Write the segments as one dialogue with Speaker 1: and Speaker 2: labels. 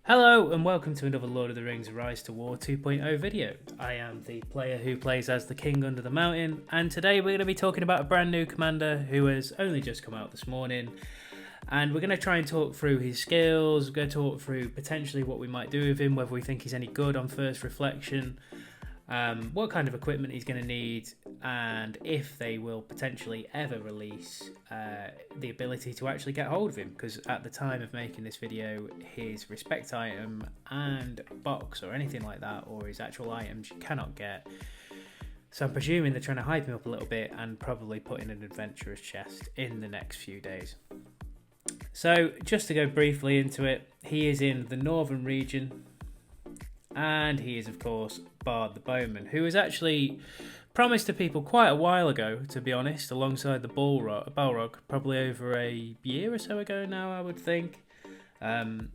Speaker 1: Hello and welcome to another Lord of the Rings Rise to War 2.0 video. I am the player who plays as the King Under the Mountain, and today we're going to be talking about a brand new commander who has only just come out this morning, and we're going to try and talk through his skills. We're going to talk through potentially what we might do with him, whether we think he's any good on first reflection, what kind of equipment he's going to need, and if they will potentially ever release the ability to actually get hold of him, because at the time of making this video, his respect item and box or anything like that, or his actual items, you cannot get. So I'm presuming they're trying to hype him up a little bit and probably put in an adventurer's chest in the next few days. So just to go briefly into it, he is in the northern region, and he is of course Bard the Bowman, who was actually promised to people quite a while ago, to be honest, alongside the Balrog, probably over a year or so ago now, I would think. I'm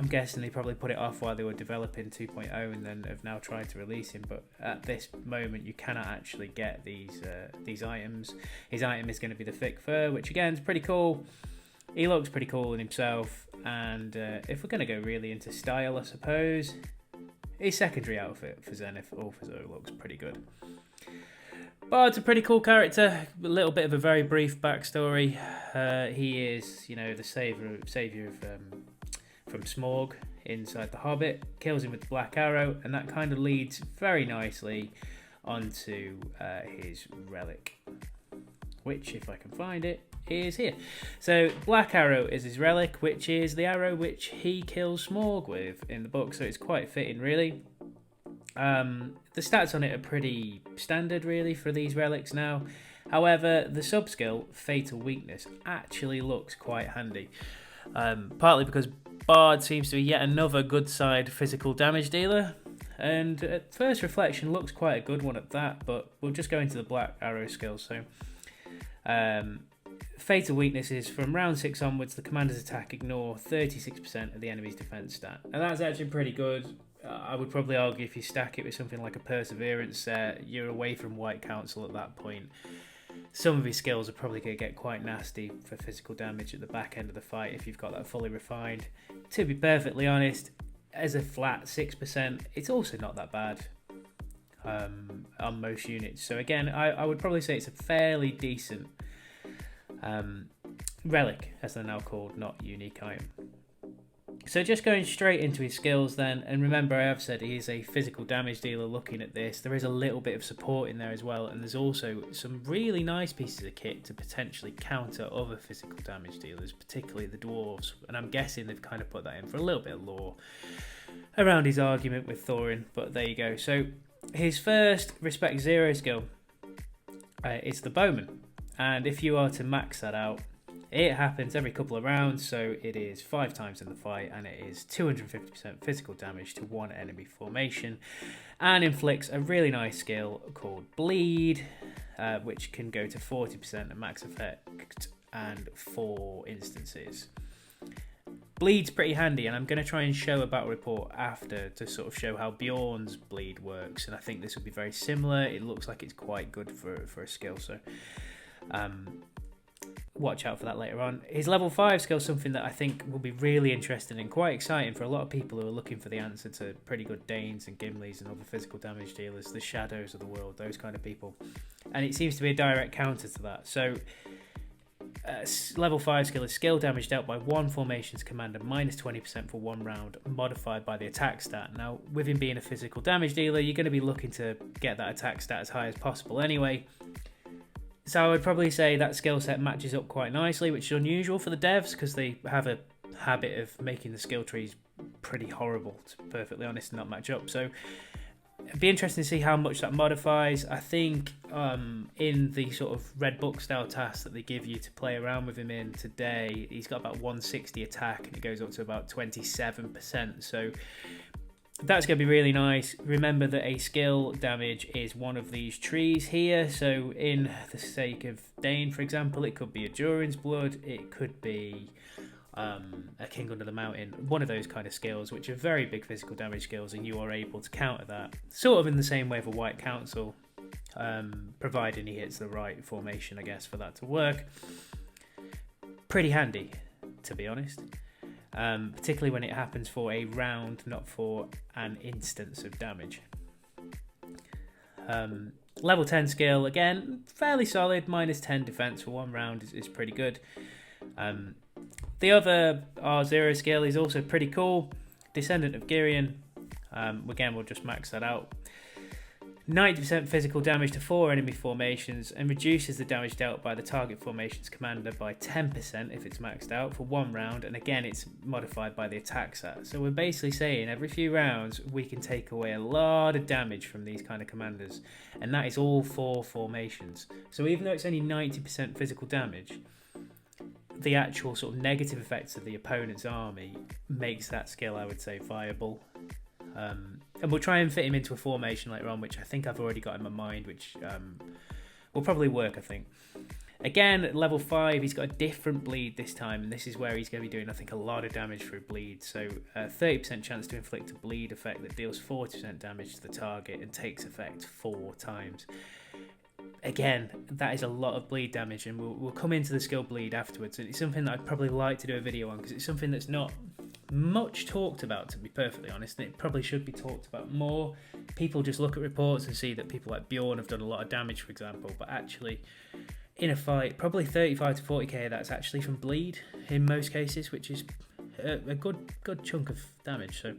Speaker 1: guessing they probably put it off while they were developing 2.0 and then have now tried to release him, but at this moment you cannot actually get these items. His item is going to be the thick fur, which again is pretty cool. He looks pretty cool in himself, and if we're going to go really into style, I suppose, his secondary outfit for Zenith also looks pretty good. Bard's a pretty cool character, a little bit of a very brief backstory. He is, the saviour of from Smaug inside the Hobbit, kills him with the Black Arrow, and that kind of leads very nicely onto his relic, which, if I can find it, is here. So Black Arrow is his relic, which is the arrow which he kills Smaug with in the book, so it's quite fitting, really. The stats on it are pretty standard, really, for these relics now. However, the sub-skill, Fatal Weakness, actually looks quite handy. Partly because Bard seems to be yet another good side physical damage dealer, and at first reflection looks quite a good one at that, but we'll just go into the Black Arrow skill. So Fatal Weakness is from round 6 onwards, the commander's attack ignore 36% of the enemy's defense stat, and that's actually pretty good. I would probably argue if you stack it with something like a Perseverance set, you're away from White Council at that point. Some of his skills are probably going to get quite nasty for physical damage at the back end of the fight if you've got that fully refined. To be perfectly honest, as a flat 6%, it's also not that bad on most units. So again, I would probably say it's a fairly decent relic, as they're now called, not unique item. So just going straight into his skills then, and remember I have said he is a physical damage dealer. Looking at this, there is a little bit of support in there as well, and there's also some really nice pieces of kit to potentially counter other physical damage dealers, particularly the dwarves, and I'm guessing they've kind of put that in for a little bit of lore around his argument with Thorin, but there you go. So his first Respect 0 skill is the Bowman, and if you are to max that out, it happens every couple of rounds, so it is 5 times in the fight, and it is 250% physical damage to one enemy formation, and inflicts a really nice skill called Bleed, which can go to 40% at max effect and 4 instances. Bleed's pretty handy, and I'm going to try and show a battle report after to sort of show how Bjorn's Bleed works, and I think this will be very similar. It looks like it's quite good for a skill, so watch out for that later on. His level 5 skill is something that I think will be really interesting and quite exciting for a lot of people who are looking for the answer to pretty good Danes and Gimlis and other physical damage dealers, the Shadows of the world, those kind of people. And it seems to be a direct counter to that. So level 5 skill is skill damage dealt by one formation's commander minus 20% for 1 round, modified by the attack stat. Now, with him being a physical damage dealer, you're going to be looking to get that attack stat as high as possible anyway. So I would probably say that skill set matches up quite nicely, which is unusual for the devs because they have a habit of making the skill trees pretty horrible, to be perfectly honest, and not match up. So it'd be interesting to see how much that modifies. I think in the sort of Red Book style task that they give you to play around with him in today, he's got about 160 attack and it goes up to about 27%. So that's going to be really nice. Remember that a skill damage is one of these trees here. So in the sake of Dane, for example, it could be a Durin's Blood. It could be a King Under the Mountain. One of those kind of skills, which are very big physical damage skills, and you are able to counter that. Sort of in the same way of a White Council, providing he hits the right formation, I guess, for that to work. Pretty handy, to be honest. particularly when it happens for a round, not for an instance of damage. Level 10 skill, again, fairly solid, -10 defense for 1 round is pretty good. The other R0 skill is also pretty cool. Descendant of Girion, again, we'll just max that out. 90% physical damage to 4 enemy formations and reduces the damage dealt by the target formation's commander by 10% if it's maxed out for 1 round, and again it's modified by the attack stat. So we're basically saying every few rounds we can take away a lot of damage from these kind of commanders, and that is all 4 formations. So even though it's only 90% physical damage, the actual sort of negative effects of the opponent's army makes that skill, I would say, viable. And we'll try and fit him into a formation later on, which I think I've already got in my mind, which will probably work, I think. Again, at level 5, he's got a different bleed this time, and this is where he's going to be doing, I think, a lot of damage through bleed. So 30% chance to inflict a bleed effect that deals 40% damage to the target and takes effect 4 times. Again, that is a lot of bleed damage, and we'll come into the skill bleed afterwards. It's something that I'd probably like to do a video on, because it's something that's not much talked about, to be perfectly honest, and it probably should be talked about more. People just look at reports and see that people like Bjorn have done a lot of damage, for example, but actually in a fight, probably 35 to 40k that's actually from bleed in most cases, which is a good chunk of damage. So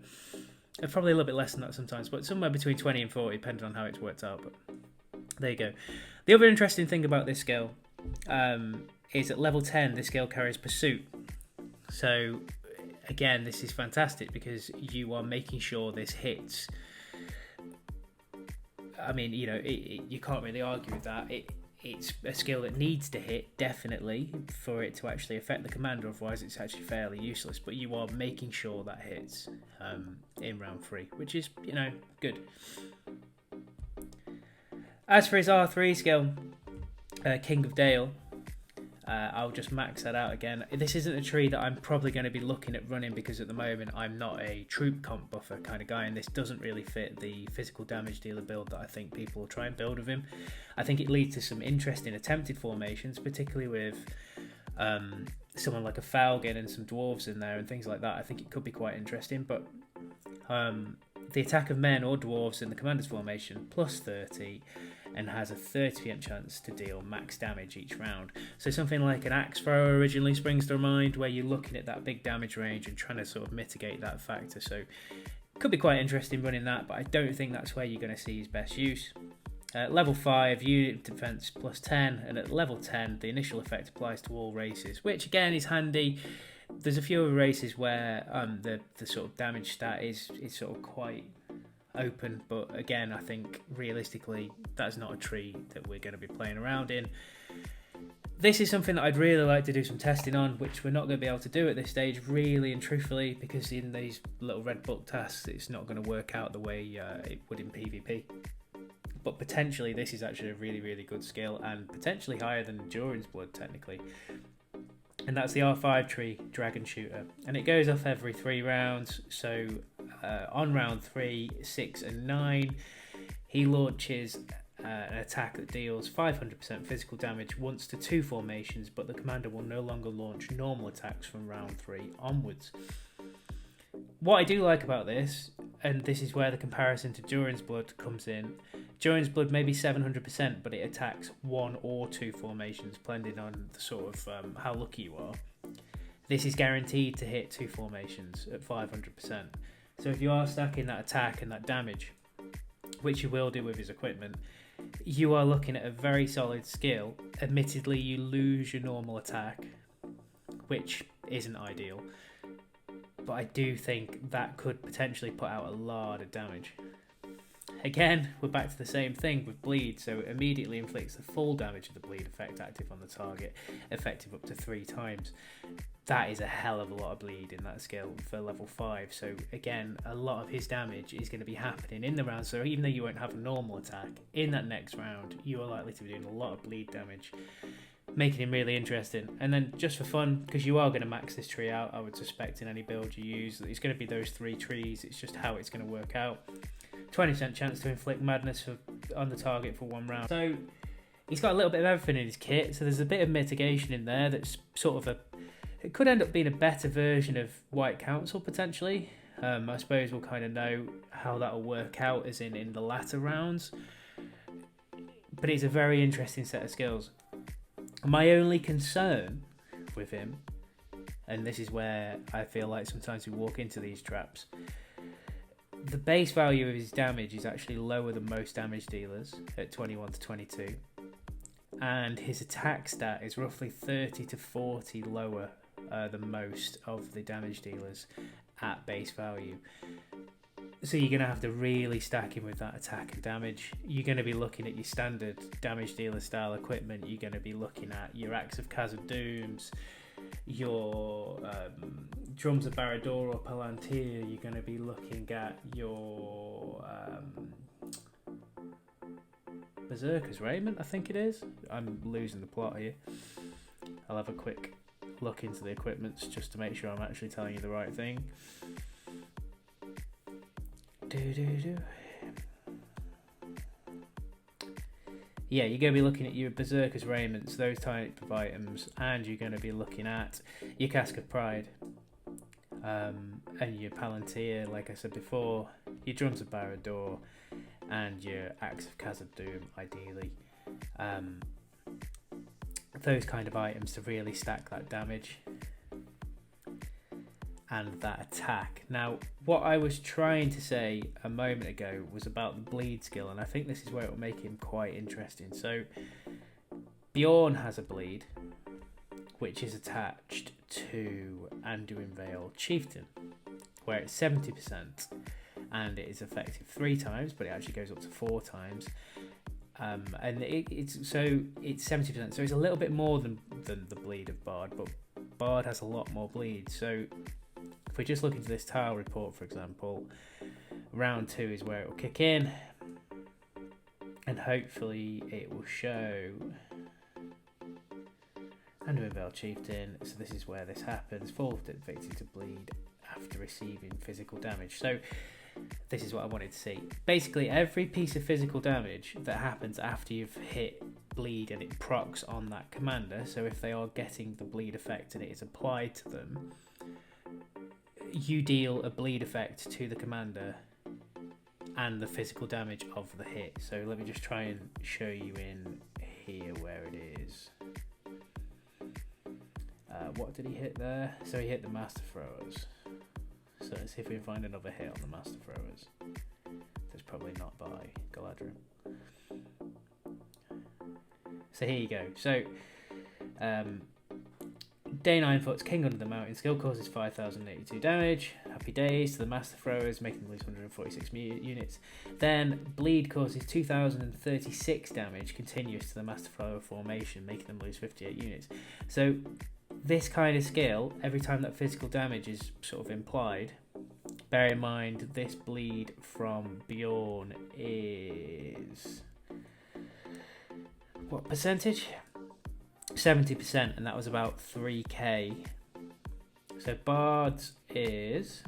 Speaker 1: probably a little bit less than that sometimes, but somewhere between 20 and 40 depending on how it's worked out. But there you go. The other interesting thing about this skill is at level 10 this skill carries Pursuit. So again, this is fantastic because you are making sure this hits. I mean, you know, you can't really argue with that. It's a skill that needs to hit, definitely, for it to actually affect the commander. Otherwise, it's actually fairly useless. But you are making sure that hits in round 3, which is, you know, good. As for his R3 skill, King of Dale, I'll just max that out again. This isn't a tree that I'm probably going to be looking at running, because at the moment I'm not a troop comp buffer kind of guy, and this doesn't really fit the physical damage dealer build that I think people will try and build with him. I think it leads to some interesting attempted formations, particularly with someone like a Falcon and some dwarves in there and things like that. I think it could be quite interesting, but the attack of men or dwarves in the commander's formation plus 30 and has a 30% chance to deal max damage each round. So something like an axe thrower originally springs to mind, where you're looking at that big damage range and trying to sort of mitigate that factor. So could be quite interesting running that, but I don't think that's where you're going to see his best use. Level 5, unit defense plus 10, and at level 10 the initial effect applies to all races, which again is handy. There's a few other races where the sort of damage stat is sort of quite open, but again I think realistically that's not a tree that we're going to be playing around in. This is something that I'd really like to do some testing on, which we're not going to be able to do at this stage, really and truthfully, because in these little red book tasks it's not going to work out the way it would in PvP. But potentially this is actually a really good skill, and potentially higher than Durin's Blood technically. And that's the R5 tree, Dragon Shooter, and it goes off every 3 rounds. So on round 3, 6 and 9 he launches an attack that deals 500% physical damage once to 2 formations, but the commander will no longer launch normal attacks from round 3 onwards. What I do like about this, and this is where the comparison to Durin's Blood comes in, Durin's Blood may be 700%, but it attacks 1 or 2 formations, depending on the sort of how lucky you are. This is guaranteed to hit 2 formations at 500%. So if you are stacking that attack and that damage, which you will do with his equipment, you are looking at a very solid skill. Admittedly, you lose your normal attack, which isn't ideal, but I do think that could potentially put out a lot of damage. Again, we're back to the same thing with bleed, so it immediately inflicts the full damage of the bleed effect active on the target, effective up to 3 times. That is a hell of a lot of bleed in that skill for level 5, so again, a lot of his damage is going to be happening in the round, so even though you won't have a normal attack, in that next round, you are likely to be doing a lot of bleed damage, making him really interesting. And then just for fun, because you are going to max this tree out, I would suspect in any build you use, it's going to be those 3 trees, it's just how it's going to work out. 20% chance to inflict madness on the target for 1 round. So he's got a little bit of everything in his kit, so there's a bit of mitigation in there that's sort of It could end up being a better version of White Council, potentially. I suppose we'll kind of know how that'll work out as in the latter rounds. But it's a very interesting set of skills. My only concern with him, and this is where I feel like sometimes we walk into these traps, the base value of his damage is actually lower than most damage dealers at 21 to 22. And his attack stat is roughly 30 to 40 lower than most of the damage dealers at base value. So you're going to have to really stack him with that attack and damage. You're going to be looking at your standard damage dealer style equipment. You're going to be looking at your Axe of Khazad Dooms, your Drums of Barad-dûr or Palantir. You're going to be looking at your Berserker's Raiment, I think it is. I'm losing the plot here. I'll have a quick look into the equipments just to make sure I'm actually telling you the right thing. Yeah, you're going to be looking at your Berserker's Raiments, those type of items, and you're going to be looking at your Cask of Pride, and your Palantir, like I said before, your Drums of Barad-dûr, and your Axe of Khazad Dûm, ideally. Those kind of items to really stack that damage and that attack. Now, what I was trying to say a moment ago was about the bleed skill, and I think this is where it will make him quite interesting. So, Bjorn has a bleed, which is attached to Anduin Vale Chieftain, where it's 70%, and it is effective 3 times, but it actually goes up to 4 times. And it's 70%, so it's a little bit more than the bleed of Bard, but Bard has a lot more bleed. So if we just look into this tile report, for example, round 2 is where it will kick in, and hopefully it will show Anduin Vale Chieftain. So this is where this happens. Fall victim to bleed after receiving physical damage. So this is what I wanted to see. Basically, every piece of physical damage that happens after you've hit bleed and it procs on that commander, so if they are getting the bleed effect and it is applied to them, you deal a bleed effect to the commander and the physical damage of the hit. So let me just try and show you in here where it is. What did he hit there? So he hit the Master Throwers. So let's see if we can find another hit on the Master Throwers. That's probably not by Galadriel. So here you go. So Day 9 Foot's King Under the Mountain skill causes 5,082 damage. Happy days to the Master Throwers, making them lose 146 units. Then Bleed causes 2,036 damage continuous to the Master Thrower formation, making them lose 58 units. So this kind of skill, every time that physical damage is sort of implied, bear in mind this bleed from Bjorn is what percentage? 70%, and that was about 3k. So Bard's is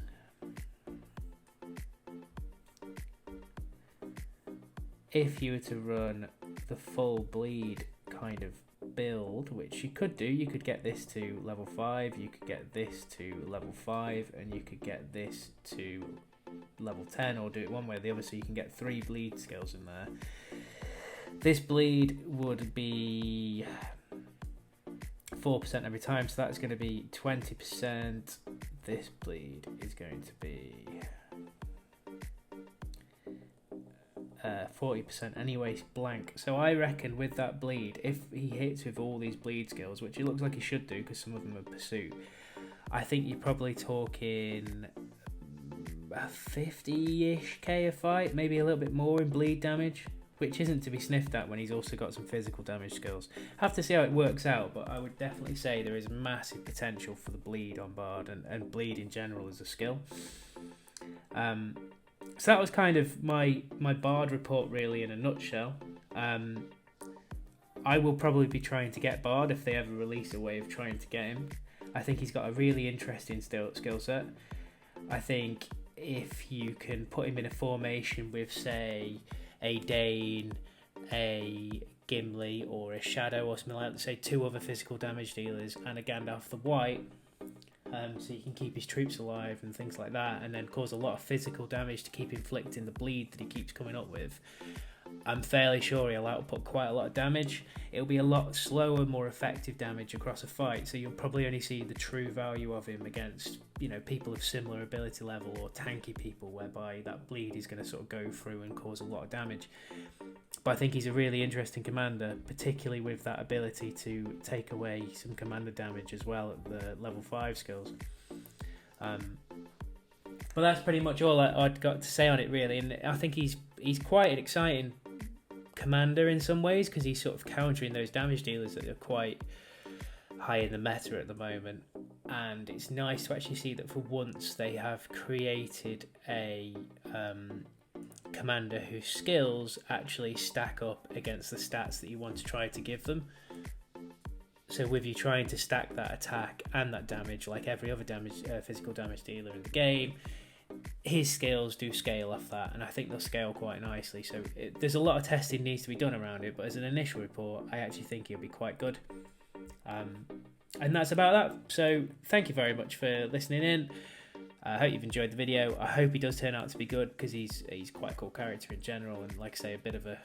Speaker 1: if you were to run the full bleed kind of build, which you could do, you could get this to level 5, you could get this to level 5, and you could get this to level 10, or do it one way or the other, so you can get 3 bleed skills in there. This bleed would be 4% every time, so that's going to be 20%. This bleed is going to be 40% anyway, blank. So I reckon with that bleed, if he hits with all these bleed skills, which it looks like he should do because some of them are pursuit, I think you're probably talking 50-ish k a fight, maybe a little bit more in bleed damage, which isn't to be sniffed at when he's also got some physical damage skills. Have to see how it works out, but I would definitely say there is massive potential for the bleed on Bard, and bleed in general as a skill. So that was kind of my Bard report really in a nutshell. I will probably be trying to get Bard if they ever release a way of trying to get him. I think he's got a really interesting skill set. I think if you can put him in a formation with, say, a Dane, a Gimli, or a Shadow, or something like that, say 2 other physical damage dealers, and a Gandalf the White, so you can keep his troops alive and things like that, and then cause a lot of physical damage to keep inflicting the bleed that he keeps coming up with. I'm fairly sure he'll output quite a lot of damage. It'll be a lot slower, more effective damage across a fight, so you'll probably only see the true value of him against, you know, people of similar ability level or tanky people, whereby that bleed is going to sort of go through and cause a lot of damage. But I think he's a really interesting commander, particularly with that ability to take away some commander damage as well at the level 5 skills. But that's pretty much all I'd got to say on it, really. And I think he's quite an exciting commander in some ways, because he's sort of countering those damage dealers that are quite high in the meta at the moment. And it's nice to actually see that for once they have created a commander whose skills actually stack up against the stats that you want to try to give them. So with you trying to stack that attack and that damage, like every other physical damage dealer in the game, his skills do scale off that, and I think they'll scale quite nicely. So there's a lot of testing needs to be done around it, but as an initial report, I actually think he'll be quite good. And that's about that. So thank you very much for listening in. I hope you've enjoyed the video. I hope he does turn out to be good, because he's quite a cool character in general, and like I say, a bit of a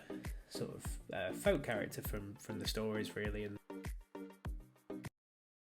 Speaker 1: sort of folk character from the stories, really. And